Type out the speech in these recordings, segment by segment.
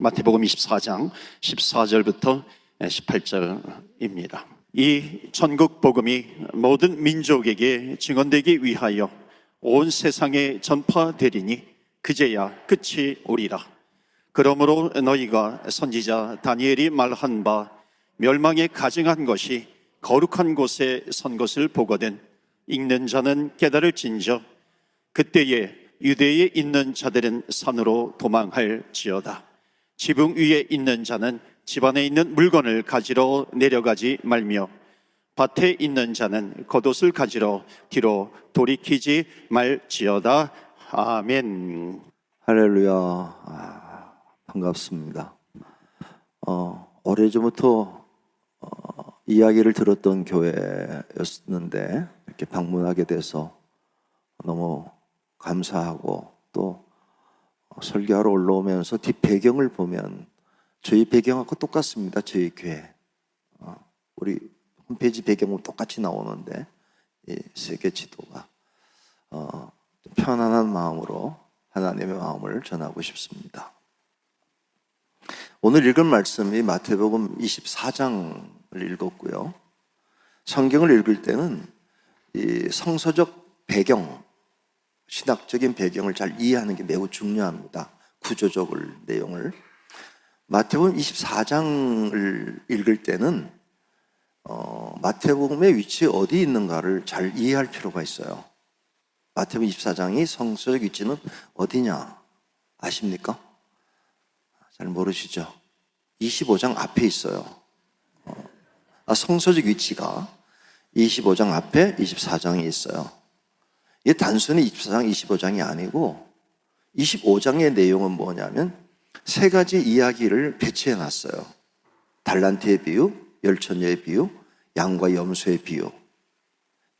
마태복음 24장 14절부터 18절입니다. 이 전국 복음이 모든 민족에게 증언되기 위하여 온 세상에 전파되리니 그제야 끝이 오리라. 그러므로 너희가 선지자 다니엘이 말한 바 멸망에 가증한 것이 거룩한 곳에 선 것을 보거든 읽는 자는 깨달을진저 그때에 유대에 있는 자들은 산으로 도망할지어다. 지붕 위에 있는 자는 집 안에 있는 물건을 가지러 내려가지 말며 밭에 있는 자는 겉옷을 가지러 뒤로 돌이키지 말지어다. 아멘. 할렐루야. 반갑습니다. 오래전부터 이야기를 들었던 교회였는데 이렇게 방문하게 돼서 너무 감사하고, 또 설교하러 올라오면서 뒷 배경을 보면 저희 배경하고 똑같습니다. 저희 교회 우리 홈페이지 배경은 똑같이 나오는데 이 세계 지도가 편안한 마음으로 하나님의 마음을 전하고 싶습니다. 오늘 읽은 말씀이 마태복음 24장을 읽었고요. 성경을 읽을 때는 이 성서적 배경, 신학적인 배경을 잘 이해하는 게 매우 중요합니다. 구조적을 내용을. 마태복음 24장을 읽을 때는 마태복음의 위치에 어디 있는가를 잘 이해할 필요가 있어요. 마태복음 24장이 성서적 위치는 어디냐 아십니까? 잘 모르시죠? 25장 앞에 있어요. 성서적 위치가 25장 앞에 24장이 있어요. 이게 단순히 24장, 25장이 아니고 25장의 내용은 뭐냐면 세 가지 이야기를 배치해 놨어요. 달란트의 비유, 열처녀의 비유, 양과 염소의 비유.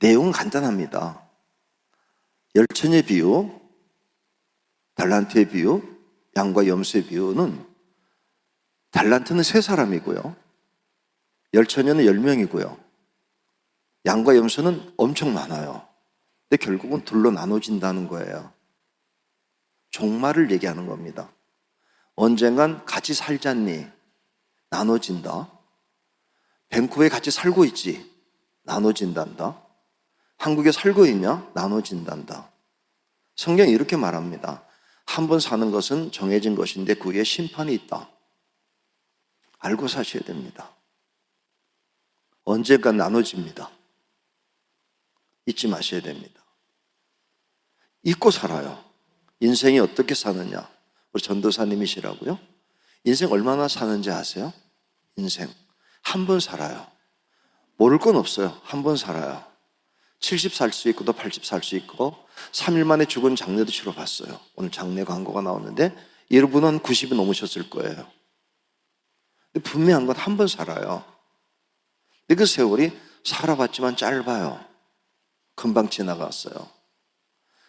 내용은 간단합니다. 열처녀의 비유, 달란트의 비유, 양과 염소의 비유는 달란트는 3사람이고요. 열처녀는 10명이고요. 양과 염소는 엄청 많아요. 근데 결국은 둘로 나눠진다는 거예요. 종말을 얘기하는 겁니다. 언젠간 같이 살잖니? 나눠진다. 밴쿠버에 같이 살고 있지? 나눠진단다. 한국에 살고 있냐? 나눠진단다. 성경이 이렇게 말합니다. 한 번 사는 것은 정해진 것인데 그 위에 심판이 있다. 알고 사셔야 됩니다. 언젠가 나눠집니다. 잊지 마셔야 됩니다. 잊고 살아요. 인생이 어떻게 사느냐? 우리 전도사님이시라고요? 인생 얼마나 사는지 아세요? 인생 한 번 살아요. 모를 건 없어요. 한 번 살아요. 70 살 수 있고 또 80 살 수 있고 3일 만에 죽은 장례도 치러봤어요. 오늘 장례 광고가 나오는데 여러분은 90이 넘으셨을 거예요. 근데 분명한 건 한 번 살아요. 근데 그 세월이 살아봤지만 짧아요. 금방 지나갔어요.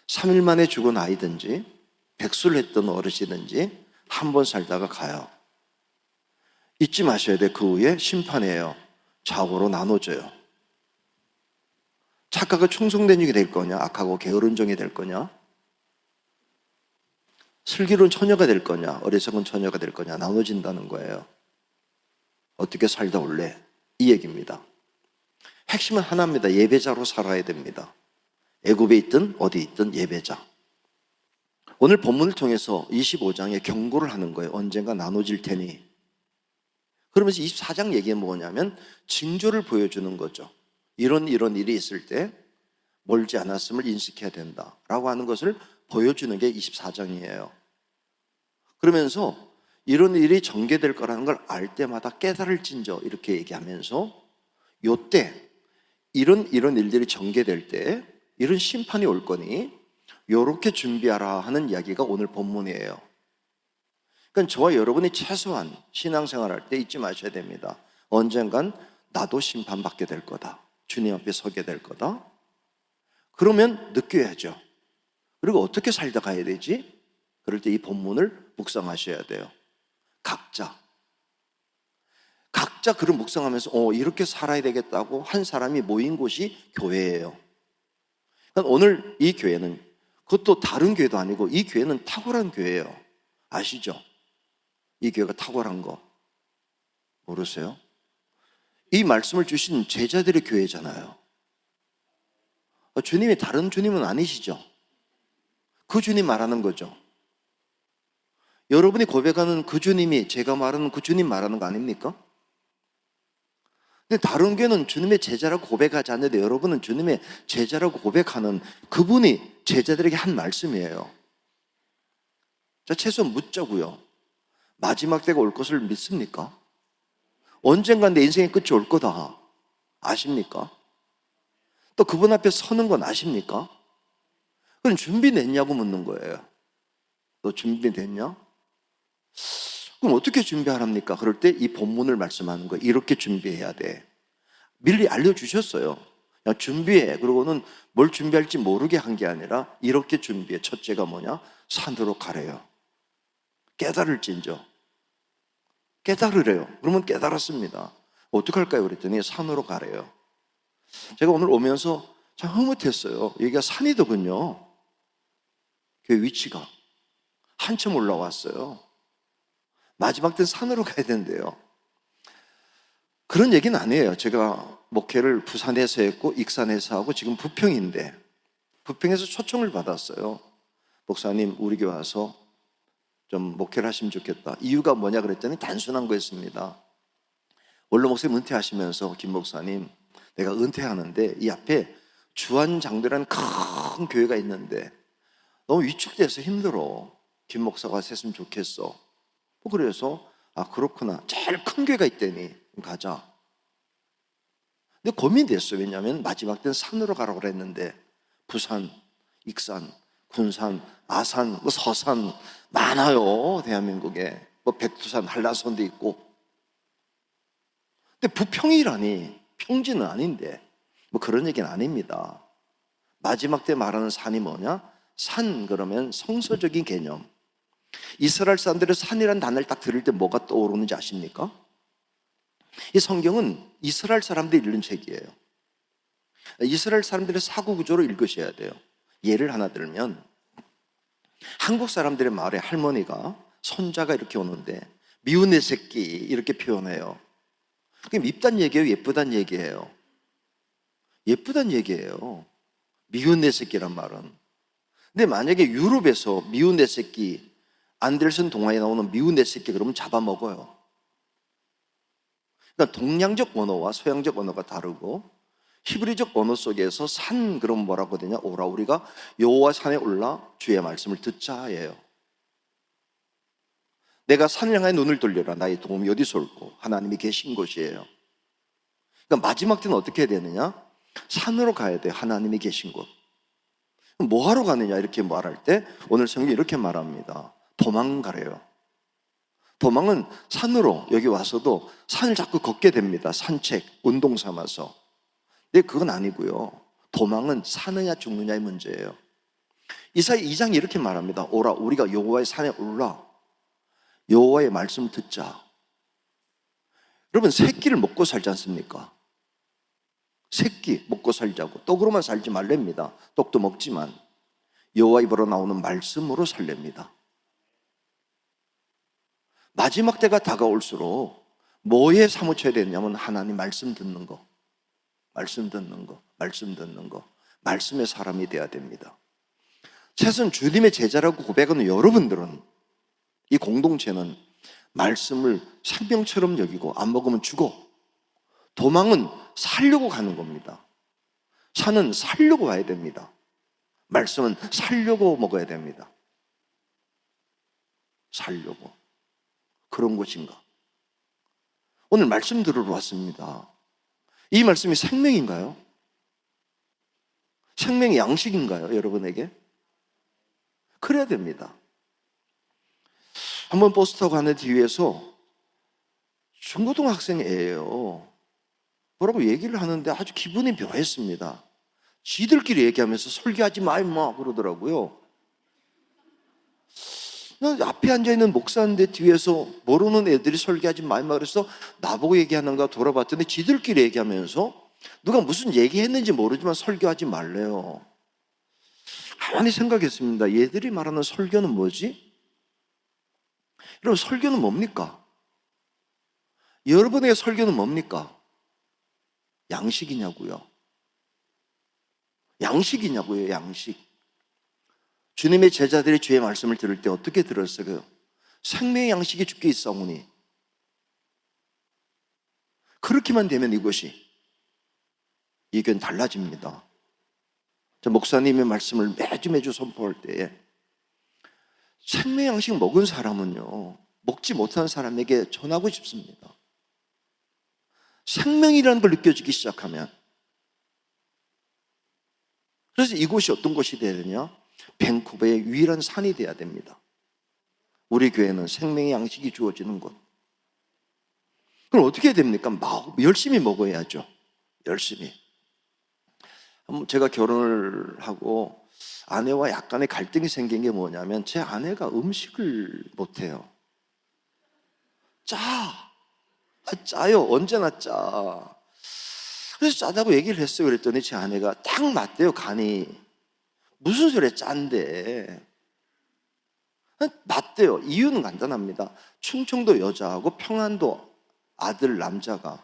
3일 만에 죽은 아이든지 백수를 했던 어르신이든지 한 번 살다가 가요. 잊지 마셔야 돼. 그 후에 심판이에요. 좌우로 나눠져요. 착하고 충성된 종이 될 거냐, 악하고 게으른 종이 될 거냐, 슬기로운 처녀가 될 거냐, 어리석은 처녀가 될 거냐, 나눠진다는 거예요. 어떻게 살다 올래? 이 얘기입니다. 핵심은 하나입니다. 예배자로 살아야 됩니다. 애굽에 있든 어디 있든 예배자. 오늘 본문을 통해서 25장에 경고를 하는 거예요. 언젠가 나눠질 테니. 그러면서 24장 얘기는 뭐냐면 징조를 보여주는 거죠. 이런 일이 있을 때 멀지 않았음을 인식해야 된다라고 하는 것을 보여주는 게 24장이에요. 그러면서 이런 일이 전개될 거라는 걸 알 때마다 깨달을진저 이렇게 얘기하면서 요때 이런 일들이 전개될 때 이런 심판이 올 거니 요렇게 준비하라 하는 이야기가 오늘 본문이에요. 그러니까 저와 여러분이 최소한 신앙생활 할 때 잊지 마셔야 됩니다. 언젠간 나도 심판받게 될 거다. 주님 앞에 서게 될 거다. 그러면 느껴야죠. 그리고 어떻게 살다 가야 되지? 그럴 때 이 본문을 묵상하셔야 돼요. 각자 그를 묵상하면서 이렇게 살아야 되겠다고 한 사람이 모인 곳이 교회예요. 그러니까 오늘 이 교회는 그것도 다른 교회도 아니고 이 교회는 탁월한 교회예요. 아시죠? 이 교회가 탁월한 거 모르세요? 이 말씀을 주신 제자들의 교회잖아요. 주님이 다른 주님은 아니시죠? 그 주님 말하는 거죠. 여러분이 고백하는 그 주님이 제가 말하는 그 주님 말하는 거 아닙니까? 근데 다른 교회는 주님의 제자라고 고백하지 않는데 여러분은 주님의 제자라고 고백하는 그분이 제자들에게 한 말씀이에요. 자, 최소한 묻자고요. 마지막 때가 올 것을 믿습니까? 언젠간 내 인생의 끝이 올 거다 아십니까? 또 그분 앞에 서는 건 아십니까? 그럼 준비됐냐고 묻는 거예요. 너 준비됐냐? 그럼 어떻게 준비하랍니까? 그럴 때 이 본문을 말씀하는 거예요. 이렇게 준비해야 돼. 미리 알려주셨어요. 그냥 준비해. 그러고는 뭘 준비할지 모르게 한 게 아니라 이렇게 준비해. 첫째가 뭐냐? 산으로 가래요. 깨달을진저. 깨달으래요. 그러면 깨달았습니다. 어떡할까요? 그랬더니 산으로 가래요. 제가 오늘 오면서 참 흐뭇했어요. 여기가 산이더군요. 그 위치가. 한참 올라왔어요. 마지막 때는 산으로 가야 된대요. 그런 얘기는 아니에요. 제가 목회를 부산에서 했고 익산에서 하고 지금 부평인데 부평에서 초청을 받았어요. 목사님 우리 교회 와서 좀 목회를 하시면 좋겠다. 이유가 뭐냐 그랬더니 단순한 거였습니다. 원로 목사님 은퇴하시면서 김 목사님 내가 은퇴하는데 이 앞에 주한장로라는 큰 교회가 있는데 너무 위축돼서 힘들어. 김 목사가 했으면 좋겠어. 그래서 그렇구나. 제일 큰 교회가 있다니 가자. 근데 고민됐어요. 왜냐하면 마지막 때는 산으로 가라고 그랬는데 부산, 익산, 군산, 아산, 서산 많아요. 대한민국에 백두산, 한라산도 있고. 근데 부평이라니 평지는 아닌데 그런 얘기는 아닙니다. 마지막 때 말하는 산이 뭐냐? 산 그러면 성서적인 개념. 이스라엘 사람들의 산이라는 단어를 딱 들을 때 뭐가 떠오르는지 아십니까? 이 성경은 이스라엘 사람들이 읽는 책이에요. 이스라엘 사람들의 사고 구조로 읽으셔야 돼요. 예를 하나 들면 한국 사람들의 말에 할머니가 손자가 이렇게 오는데 미운 내 새끼 이렇게 표현해요. 그게 밉단 얘기예요? 예쁘단 얘기예요? 예쁘단 얘기예요. 미운 내 새끼란 말은. 근데 만약에 유럽에서 미운 내 새끼 안델슨 동화에 나오는 미운 내 새끼 그러면 잡아먹어요. 그러니까 동양적 언어와 서양적 언어가 다르고 히브리적 언어 속에서 산 그럼 뭐라고 되냐? 오라 우리가 여호와 산에 올라 주의 말씀을 듣자예요. 내가 산을 향해 눈을 돌려라. 나의 도움이 어디서 올고 하나님이 계신 곳이에요. 그러니까 마지막 때는 어떻게 해야 되느냐? 산으로 가야 돼. 하나님이 계신 곳. 뭐 하러 가느냐 이렇게 말할 때 오늘 성경이 이렇게 말합니다. 도망가래요. 도망은 산으로 여기 와서도 산을 자꾸 걷게 됩니다. 산책, 운동 삼아서. 근데 그건 아니고요. 도망은 사느냐 죽느냐의 문제예요. 이사야 2장이 이렇게 말합니다. 오라 우리가 여호와의 산에 올라 여호와의 말씀 듣자. 여러분 새끼를 먹고 살지 않습니까? 새끼 먹고 살자고. 떡으로만 살지 말랍니다. 떡도 먹지만 여호와 입으로 나오는 말씀으로 살랍니다. 마지막 때가 다가올수록 뭐에 사무쳐야 되냐면 하나님 말씀 듣는 거, 말씀 듣는 거, 말씀 듣는 거, 말씀의 사람이 돼야 됩니다. 최소한 주님의 제자라고 고백하는 여러분들은 이 공동체는 말씀을 생명처럼 여기고 안 먹으면 죽어. 도망은 살려고 가는 겁니다. 산은 살려고 와야 됩니다. 말씀은 살려고 먹어야 됩니다. 살려고. 그런 것인가? 오늘 말씀 들으러 왔습니다. 이 말씀이 생명인가요? 생명의 양식인가요? 여러분에게? 그래야 됩니다. 한번 버스 타고 가는 뒤에서 중고등학생 애예요. 뭐라고 얘기를 하는데 아주 기분이 묘했습니다. 지들끼리 얘기하면서 설교하지 마 임마 그러더라고요. 앞에 앉아있는 목사인데 뒤에서 모르는 애들이 설교하지 마 임마 그래서 나보고 얘기하는가 돌아봤더니 지들끼리 얘기하면서 누가 무슨 얘기했는지 모르지만 설교하지 말래요. 가만히 생각했습니다. 얘들이 말하는 설교는 뭐지? 여러분, 설교는 뭡니까? 여러분의 설교는 뭡니까? 양식이냐고요. 양식이냐고요, 양식. 주님의 제자들이 주의 말씀을 들을 때 어떻게 들었어요? 생명의 양식이 주께 있사오니. 그렇게만 되면 이것이 이견 달라집니다. 저 목사님의 말씀을 매주 선포할 때에 생명의 양식 먹은 사람은요, 먹지 못한 사람에게 전하고 싶습니다. 생명이라는 걸 느껴지기 시작하면. 그래서 이곳이 어떤 곳이 되어야 되냐? 밴쿠버의 유일한 산이 되어야 됩니다. 우리 교회는 생명의 양식이 주어지는 곳. 그럼 어떻게 됩니까? 열심히 먹어야죠. 열심히. 제가 결혼을 하고 아내와 약간의 갈등이 생긴 게 뭐냐면, 제 아내가 음식을 못해요. 짜요. 언제나 짜. 그래서 짜다고 얘기를 했어요. 그랬더니 제 아내가 딱 맞대요, 간이. 무슨 소리야, 짠데. 맞대요. 이유는 간단합니다. 충청도 여자하고 평안도 아들 남자가,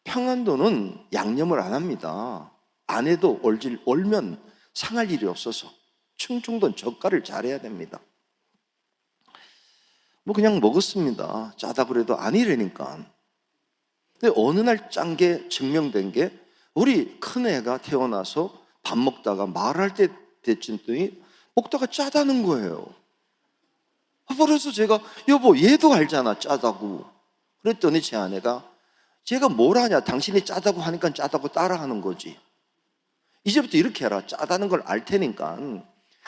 평안도는 양념을 안 합니다. 안 해도 얼면 상할 일이 없어서. 충청도는 젓갈을 잘해야 됩니다. 그냥 먹었습니다. 짜다 그래도 아니라니까. 근데 어느 날 짠 게 증명된 게, 우리 큰애가 태어나서 밥 먹다가 말할 때 됐더니 먹다가 짜다는 거예요. 그래서 제가, 여보, 얘도 알잖아, 짜다고. 그랬더니 제 아내가, 제가 뭘 하냐, 당신이 짜다고 하니까 짜다고 따라하는 거지. 이제부터 이렇게 해라. 짜다는 걸 알 테니까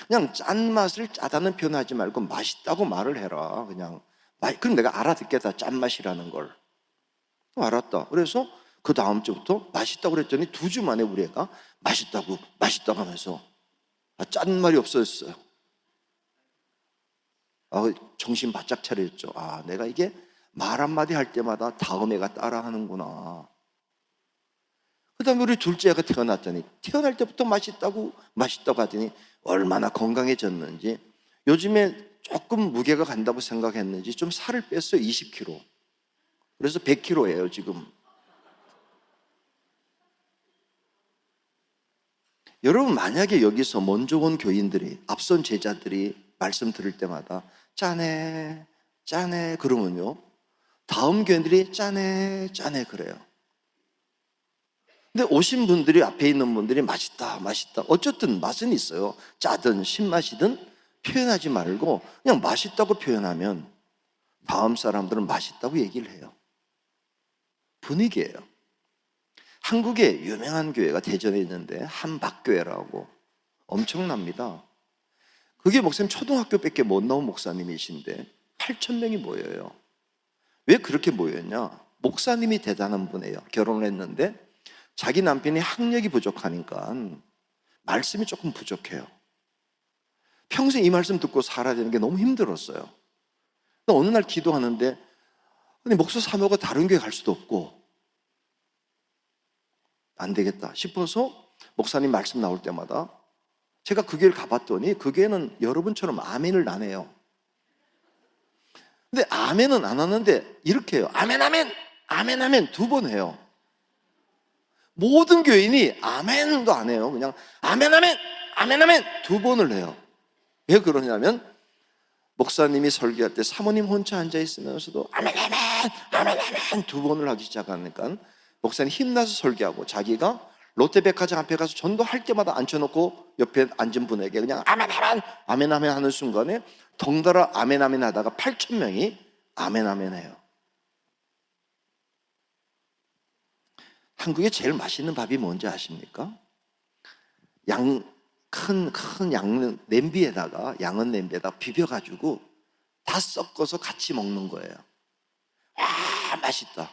그냥 짠맛을 짜다는 표현하지 말고 맛있다고 말을 해라. 그냥. 그럼 내가 알아듣겠다, 짠맛이라는 걸. 알았다. 그래서 그 다음 주부터 맛있다고 그랬더니 2주 만에 우리 애가 맛있다고 하면서 짠말이 없어졌어요. 정신 바짝 차렸죠. 내가 이게 말 한마디 할 때마다 다음 애가 따라하는구나. 그 다음에 우리 둘째가 태어났더니, 태어날 때부터 맛있다고 하더니 얼마나 건강해졌는지, 요즘에 조금 무게가 간다고 생각했는지 좀 살을 뺐어요. 20kg. 그래서 100kg예요 지금. 여러분, 만약에 여기서 먼저 온 교인들이, 앞선 제자들이 말씀 들을 때마다 짜네 그러면요, 다음 교인들이 짜네 그래요. 근데 오신 분들이, 앞에 있는 분들이 맛있다 어쨌든 맛은 있어요. 짜든 신맛이든 표현하지 말고 그냥 맛있다고 표현하면 다음 사람들은 맛있다고 얘기를 해요. 분위기예요. 한국에 유명한 교회가 대전에 있는데 한박교회라고, 엄청납니다. 그게 목사님 초등학교밖에 못 나온 목사님이신데 8,000명이 모여요. 왜 그렇게 모였냐? 목사님이 대단한 분이에요. 결혼을 했는데 자기 남편이 학력이 부족하니까 말씀이 조금 부족해요. 평생 이 말씀 듣고 살아야 되는 게 너무 힘들었어요. 어느 날 기도하는데, 목사 사모가 다른 교회 갈 수도 없고 안 되겠다 싶어서 목사님 말씀 나올 때마다 제가 그 교회를 가봤더니, 그 교회는 여러분처럼 아멘을 안 해요. 근데 아멘은 안 하는데 이렇게 해요. 아멘 2번 해요. 모든 교인이 아멘도 안 해요. 그냥 아멘 2번을 해요. 왜 그러냐면, 목사님이 설교할 때 사모님 혼자 앉아 있으면서도 아멘 2번을 하기 시작하니까 목사님 힘나서 설교하고, 자기가 롯데백화점 앞에 가서 전도할 때마다 앉혀놓고 옆에 앉은 분에게 그냥 아멘 하는 순간에 덩달아 아멘 하다가 8,000명이 아멘 해요. 한국에 제일 맛있는 밥이 뭔지 아십니까? 큰 양 냄비에다가, 양은 냄비에다가 비벼가지고 다 섞어서 같이 먹는 거예요. 맛있다.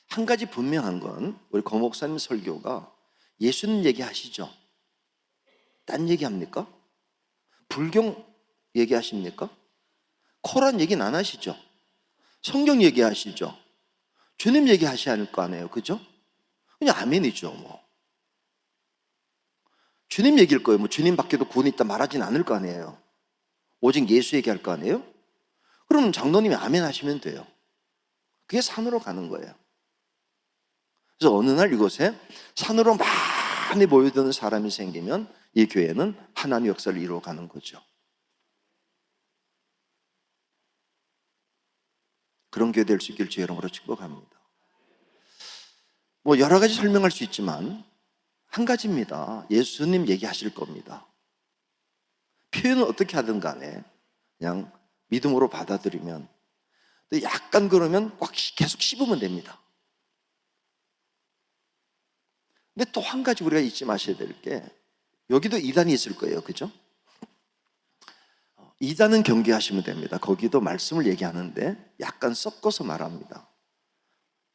한 가지 분명한 건, 우리 고 목사님 설교가 예수님 얘기하시죠? 딴 얘기합니까? 불경 얘기하십니까? 코란 얘기는 안 하시죠? 성경 얘기하시죠? 주님 얘기하셔야 할 거 아니에요, 그죠? 그냥 아멘이죠. 주님 얘기일 거예요. 주님 밖에도 구원이 있다 말하진 않을 거 아니에요. 오직 예수 얘기할 거 아니에요? 그럼 장로님이 아멘 하시면 돼요. 그게 산으로 가는 거예요. 그래서 어느 날 이곳에 산으로 많이 모여드는 사람이 생기면 이 교회는 하나님의 역사를 이루어가는 거죠. 그런 교회 될 수 있길 주의 이름으로 축복합니다. 뭐 여러 가지 설명할 수 있지만 한 가지입니다. 예수님 얘기하실 겁니다. 표현은 어떻게 하든 간에 그냥 믿음으로 받아들이면, 약간 그러면 꽉 계속 씹으면 됩니다. 근데 또 한 가지 우리가 잊지 마셔야 될 게, 여기도 이단이 있을 거예요. 그죠? 이단은 경계하시면 됩니다. 거기도 말씀을 얘기하는데 약간 섞어서 말합니다.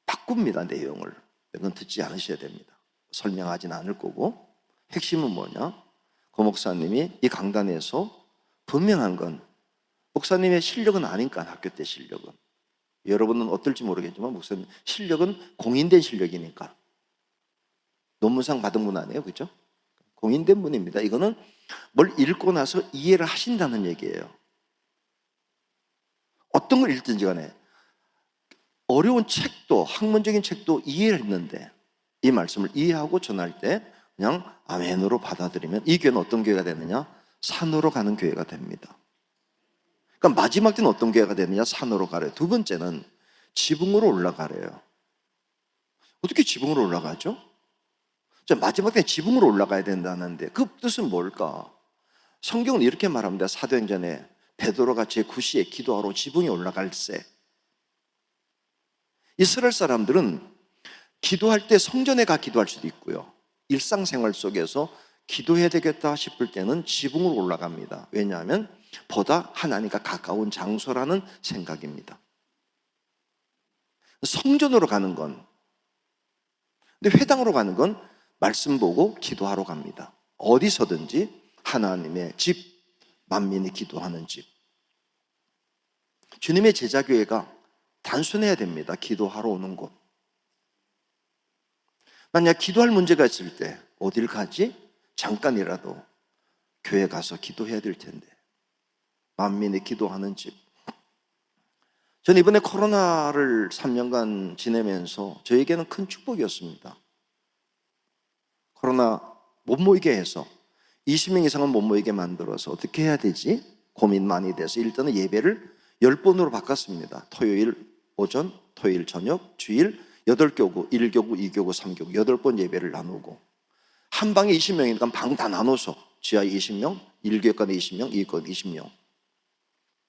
바꿉니다, 내용을. 그건 듣지 않으셔야 됩니다. 설명하진 않을 거고, 핵심은 뭐냐? 고 목사님이 이 강단에서 분명한 건, 목사님의 실력은 아니까, 학교 때 실력은. 여러분은 어떨지 모르겠지만 목사님 실력은 공인된 실력이니까. 논문상 받은 분 아니에요, 그죠? 공인된 분입니다. 이거는 뭘 읽고 나서 이해를 하신다는 얘기예요. 어떤 걸 읽든지 간에 어려운 책도, 학문적인 책도 이해를 했는데 이 말씀을 이해하고 전할 때 그냥 아멘으로 받아들이면 이 교회는 어떤 교회가 되느냐? 산으로 가는 교회가 됩니다. 그러니까 마지막 때는 어떤 교회가 되느냐? 산으로 가래요. 두 번째는 지붕으로 올라가래요. 어떻게 지붕으로 올라가죠? 마지막 때는 지붕으로 올라가야 된다는데 그 뜻은 뭘까? 성경은 이렇게 말합니다. 사도행전에 베드로가 제9시에 기도하러 지붕에 올라갈세. 이스라엘 사람들은 기도할 때 성전에 가 기도할 수도 있고요, 일상생활 속에서 기도해야 되겠다 싶을 때는 지붕으로 올라갑니다. 왜냐하면 보다 하나님과 가까운 장소라는 생각입니다. 성전으로 가는 건, 근데 회당으로 가는 건 말씀 보고 기도하러 갑니다. 어디서든지 하나님의 집, 만민이 기도하는 집. 주님의 제자교회가 단순해야 됩니다. 기도하러 오는 곳. 만약 기도할 문제가 있을 때 어딜 가지? 잠깐이라도 교회 가서 기도해야 될 텐데. 만민이 기도하는 집. 저는 이번에 코로나를 3년간 지내면서 저에게는 큰 축복이었습니다. 코로나 못 모이게 해서 20명 이상은 못 모이게 만들어서 어떻게 해야 되지? 고민 많이 돼서 일단은 예배를 10번으로 바꿨습니다. 토요일 오전, 토요일 저녁, 주일 8교구, 1교구, 2교구, 3교구 8번 예배를 나누고, 한 방에 20명이니까 방 다 나눠서 지하 20명, 1교육관에 20명, 2교육관에 20명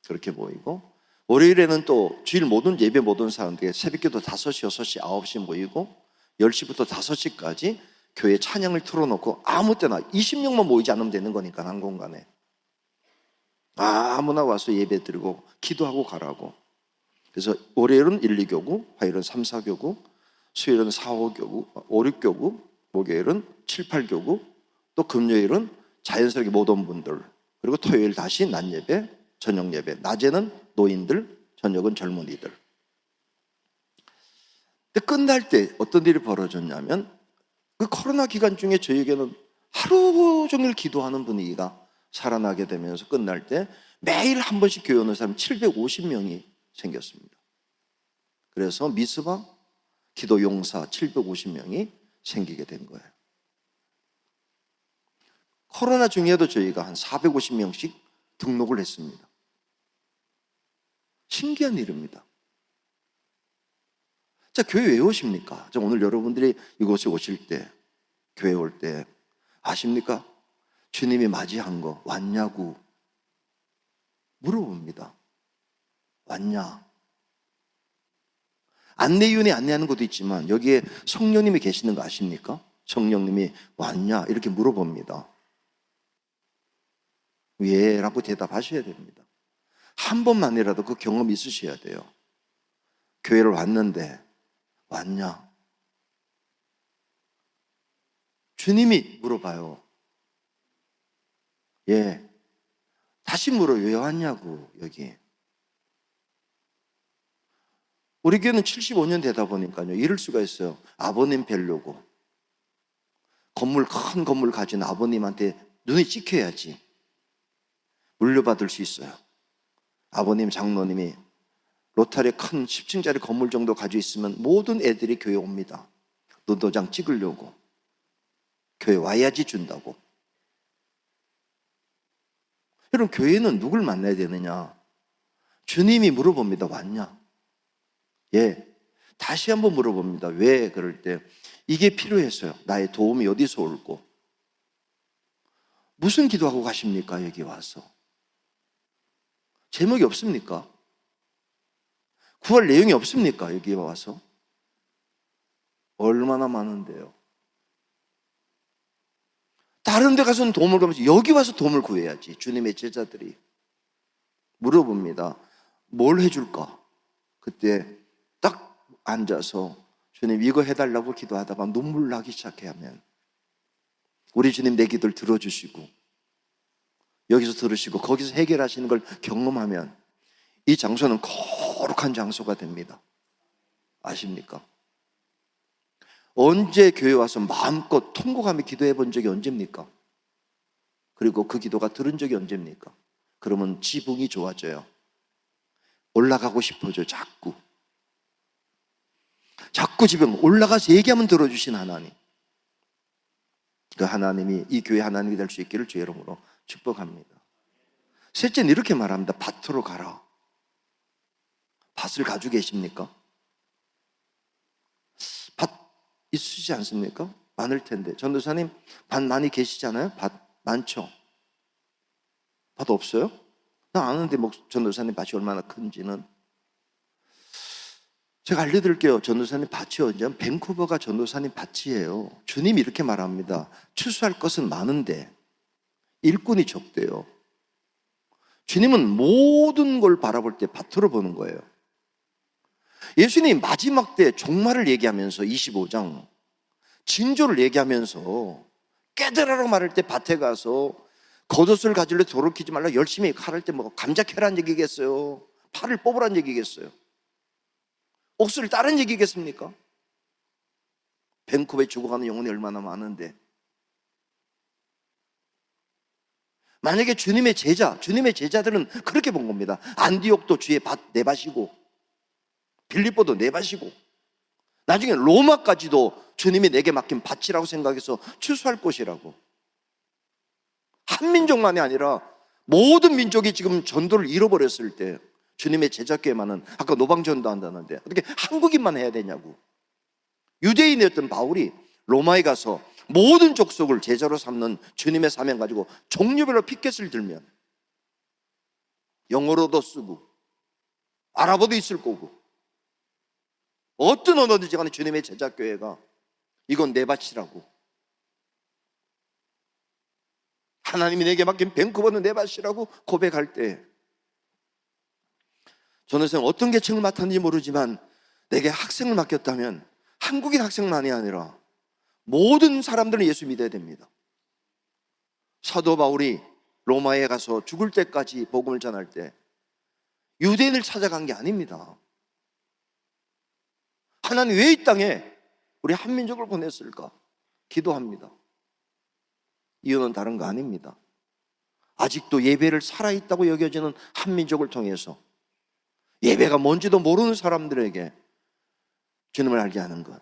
그렇게 모이고, 월요일에는 또 주일 모든 예배 모든 사람들이 새벽기도 5시, 6시, 9시 모이고 10시부터 5시까지 교회 찬양을 틀어놓고 아무 때나 20명만 모이지 않으면 되는 거니까, 한 공간에 아무나 와서 예배 드리고 기도하고 가라고. 그래서 월요일은 1, 2교구, 화요일은 3, 4교구, 수요일은 4, 5교구, 5, 6교구, 목요일은 7, 8교구, 또 금요일은 자연스럽게 못 온 분들, 그리고 토요일 다시 낮 예배, 저녁 예배. 낮에는 노인들, 저녁은 젊은이들. 근데 끝날 때 어떤 일이 벌어졌냐면, 그 코로나 기간 중에 저에게는 하루 종일 기도하는 분위기가 살아나게 되면서 끝날 때 매일 한 번씩 교회 오는 사람 750명이 생겼습니다. 그래서 미스바 기도 용사 750명이 생기게 된 거예요. 코로나 중에도 저희가 한 450명씩 등록을 했습니다. 신기한 일입니다. 자, 교회 왜 오십니까? 오늘 여러분들이 이곳에 오실 때, 교회 올 때 아십니까? 주님이 맞이한 거 왔냐고 물어봅니다. 왔냐? 안내위원회 안내하는 것도 있지만 여기에 성령님이 계시는 거 아십니까? 성령님이 왔냐? 이렇게 물어봅니다. 예 라고 대답하셔야 됩니다. 한 번만이라도 그 경험이 있으셔야 돼요. 교회를 왔는데 왔냐? 주님이 물어봐요. 예. 다시 물어요. 왜 왔냐고, 여기. 우리 교회는 75년 되다 보니까요, 이럴 수가 있어요. 아버님 뵈려고. 큰 건물 가진 아버님한테 눈이 찍혀야지 물려받을 수 있어요. 아버님, 장로님이 로타리 큰 10층짜리 건물 정도 가지고 있으면 모든 애들이 교회 옵니다. 노도장 찍으려고. 교회 와야지 준다고. 여러분, 교회는 누굴 만나야 되느냐? 주님이 물어봅니다. 왔냐? 예. 다시 한번 물어봅니다. 왜? 그럴 때 이게 필요해서요. 나의 도움이 어디서 올고? 무슨 기도하고 가십니까? 여기 와서. 제목이 없습니까? 구할 내용이 없습니까? 여기 와서. 얼마나 많은데요. 다른 데 가서는 도움을 구하면서 여기 와서 도움을 구해야지. 주님의 제자들이 물어봅니다. 뭘 해줄까? 그때 딱 앉아서 주님 이거 해달라고 기도하다가 눈물 나기 시작하면 우리 주님 내 기도를 들어주시고 여기서 들으시고 거기서 해결하시는 걸 경험하면 이 장소는 거룩한 장소가 됩니다. 아십니까? 언제 교회 와서 마음껏 통곡하며 기도해 본 적이 언제입니까? 그리고 그 기도가 들은 적이 언제입니까? 그러면 지붕이 좋아져요. 올라가고 싶어져. 자꾸 지붕 올라가서 얘기하면 들어주신 하나님, 그 하나님이 이 교회 하나님이 될 수 있기를 주의 이름으로 축복합니다. 셋째는 이렇게 말합니다. 밭으로 가라. 밭을 가지고 계십니까? 밭 있으시지 않습니까? 많을 텐데. 전도사님 밭 많이 계시잖아요? 밭 많죠? 밭 없어요? 나 아는데 전도사님 밭이 얼마나 큰지는. 제가 알려드릴게요. 전도사님 밭이 언제면 밴쿠버가 전도사님 밭이에요. 주님이 이렇게 말합니다. 추수할 것은 많은데 일꾼이 적대요. 주님은 모든 걸 바라볼 때 밭으로 보는 거예요. 예수님이 마지막 때 종말을 얘기하면서 25장 징조를 얘기하면서 깨달으라고 말할 때 밭에 가서 겉옷을 가질래 도둑이지 말라 열심히 칼할 때 뭐 감자 캐라는 얘기겠어요? 팔을 뽑으라는 얘기겠어요? 옥수를 따른 얘기겠습니까? 밴쿠버에 죽어가는 영혼이 얼마나 많은데. 만약에 주님의 제자들은 그렇게 본 겁니다. 안디옥도 주의 밭 내 밭이고 빌립보도 내 밭이고 나중에 로마까지도 주님이 내게 맡긴 밭이라고 생각해서 추수할 곳이라고. 한민족만이 아니라 모든 민족이 지금 전도를 잃어버렸을 때 주님의 제자교회만은 아까 노방전도 한다는데 어떻게 한국인만 해야 되냐고. 유대인이었던 바울이 로마에 가서 모든 족속을 제자로 삼는 주님의 사명 가지고 종류별로 피켓을 들면 영어로도 쓰고 아랍어도 있을 거고 어떤 언어든지 간에 주님의 제자교회가 이건 내 밭이라고, 하나님이 내게 맡긴 밴쿠버는 내 밭이라고 고백할 때 전도사는 어떤 계층을 맡았는지 모르지만 내게 학생을 맡겼다면 한국인 학생만이 아니라 모든 사람들은 예수 믿어야 됩니다. 사도 바울이 로마에 가서 죽을 때까지 복음을 전할 때 유대인을 찾아간 게 아닙니다. 하나님 왜 이 땅에 우리 한민족을 보냈을까? 기도합니다. 이유는 다른 거 아닙니다. 아직도 예배를 살아있다고 여겨지는 한민족을 통해서 예배가 뭔지도 모르는 사람들에게 주님을 알게 하는 것.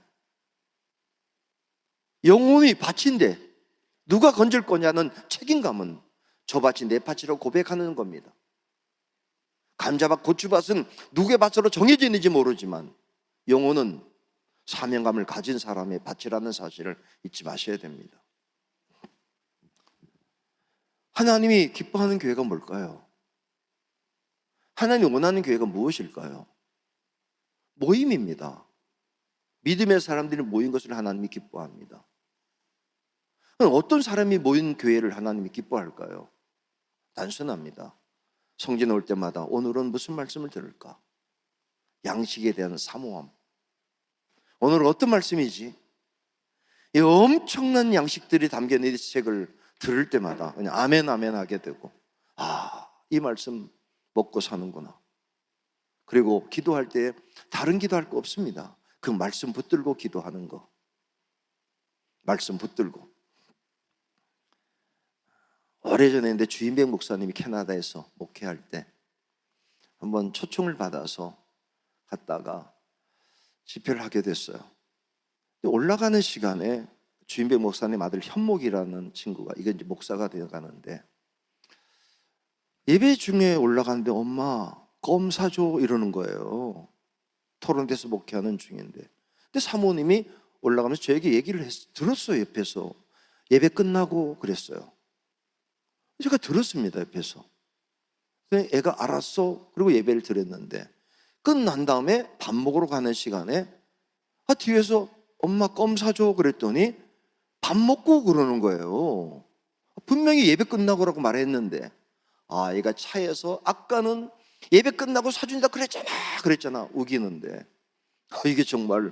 영혼이 밭인데 누가 건질 거냐는 책임감은 저 밭이 내 밭이라고 고백하는 겁니다. 감자밭, 고추밭은 누구의 밭으로 정해져 있는지 모르지만 영혼은 사명감을 가진 사람의 밭이라는 사실을 잊지 마셔야 됩니다. 하나님이 기뻐하는 교회가 뭘까요? 하나님이 원하는 교회가 무엇일까요? 모임입니다. 믿음의 사람들이 모인 것을 하나님이 기뻐합니다. 그럼 어떤 사람이 모인 교회를 하나님이 기뻐할까요? 단순합니다. 성전에 올 때마다 오늘은 무슨 말씀을 들을까? 양식에 대한 사모함. 오늘은 어떤 말씀이지? 이 엄청난 양식들이 담겨있는 이 책을 들을 때마다 그냥 아멘 아멘 하게 되고, 이 말씀 먹고 사는구나. 그리고 기도할 때 다른 기도할 거 없습니다. 그 말씀 붙들고 기도하는 거. 말씀 붙들고. 오래전에 주인백 목사님이 캐나다에서 목회할 때 한번 초청을 받아서 갔다가 집회를 하게 됐어요. 올라가는 시간에 주인백 목사님 아들 현목이라는 친구가, 이게 이제 목사가 되어 가는데, 예배 중에 올라가는데 엄마 껌 사줘 이러는 거예요. 토론대에서 목회하는 중인데. 근데 사모님이 올라가면서 저에게 얘기를 들었어요. 옆에서 예배 끝나고 그랬어요. 제가 들었습니다. 옆에서. 애가 알았어. 그리고 예배를 드렸는데, 끝난 다음에 밥 먹으러 가는 시간에 뒤에서 엄마 껌 사줘 그랬더니 밥 먹고 그러는 거예요. 분명히 예배 끝나고라고 말했는데, 얘가 차에서 아까는 예배 끝나고 사준다 그랬잖아 우기는데, 이게 정말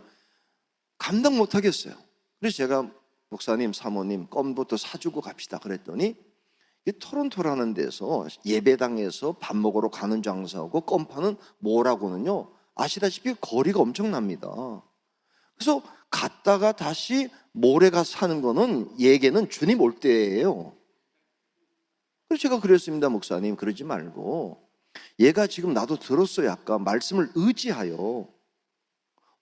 감당 못 하겠어요. 그래서 제가 목사님, 사모님 껌부터 사주고 갑시다 그랬더니, 이 토론토라는 데서 예배당에서 밥 먹으러 가는 장사하고 껌 파는 뭐라고는요, 아시다시피 거리가 엄청납니다. 그래서 갔다가 다시 모레 가서 사는 거는 얘기는 주님 올 때예요. 그래서 제가 그랬습니다. 목사님 그러지 말고, 얘가 지금 나도 들었어요. 아까 말씀을 의지하여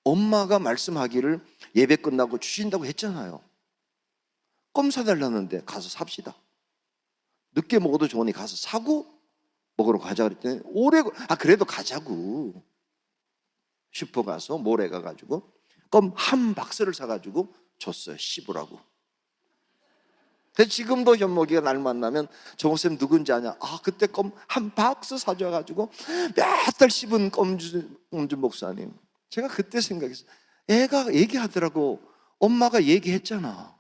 엄마가 말씀하기를 예배 끝나고 주신다고 했잖아요. 껌 사달라는데 가서 삽시다. 늦게 먹어도 좋으니 가서 사고 먹으러 가자 그랬더니 그래도 가자고. 슈퍼 가서 모레 가가지고 껌 한 박스를 사가지고 줬어요. 씹으라고. 근데 지금도 현목이가 날 만나면 정호쌤 누군지 아냐? 그때 껌 한 박스 사줘가지고 몇 달 씹은 껌준 목사님. 제가 그때 생각했어요. 애가 얘기하더라고. 엄마가 얘기했잖아.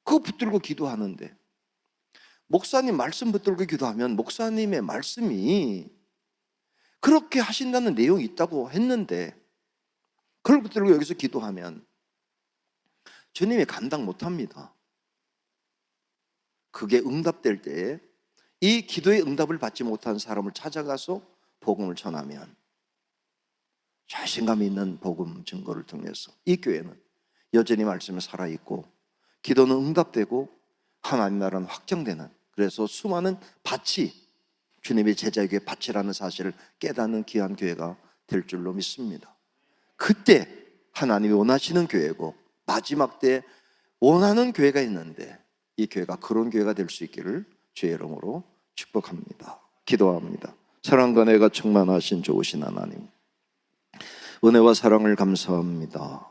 그거 붙들고 기도하는데, 목사님 말씀 붙들고 기도하면 목사님의 말씀이 그렇게 하신다는 내용이 있다고 했는데, 그걸 붙들고 여기서 기도하면 주님이 감당 못합니다. 그게 응답될 때에 이 기도의 응답을 받지 못한 사람을 찾아가서 복음을 전하면, 자신감 있는 복음 증거를 통해서 이 교회는 여전히 말씀에 살아있고 기도는 응답되고 하나님 나라는 확정되는, 그래서 수많은 밭이 주님의 제자의 교회 밭이라는 사실을 깨닫는 귀한 교회가 될 줄로 믿습니다. 그때 하나님이 원하시는 교회고 마지막 때 원하는 교회가 있는데, 이 교회가 그런 교회가 될 수 있기를 주의 이름으로 축복합니다. 기도합니다. 사랑과 은혜가 충만하신 좋으신 하나님, 은혜와 사랑을 감사합니다.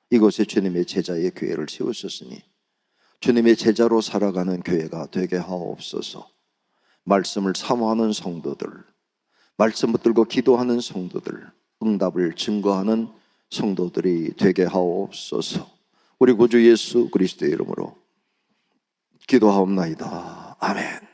이곳에 주님의 제자의 교회를 세우셨으니 주님의 제자로 살아가는 교회가 되게 하옵소서. 말씀을 사모하는 성도들, 말씀 붙들고 기도하는 성도들, 응답을 증거하는 성도들이 되게 하옵소서. 우리 구주 예수 그리스도의 이름으로 기도하옵나이다. 아멘.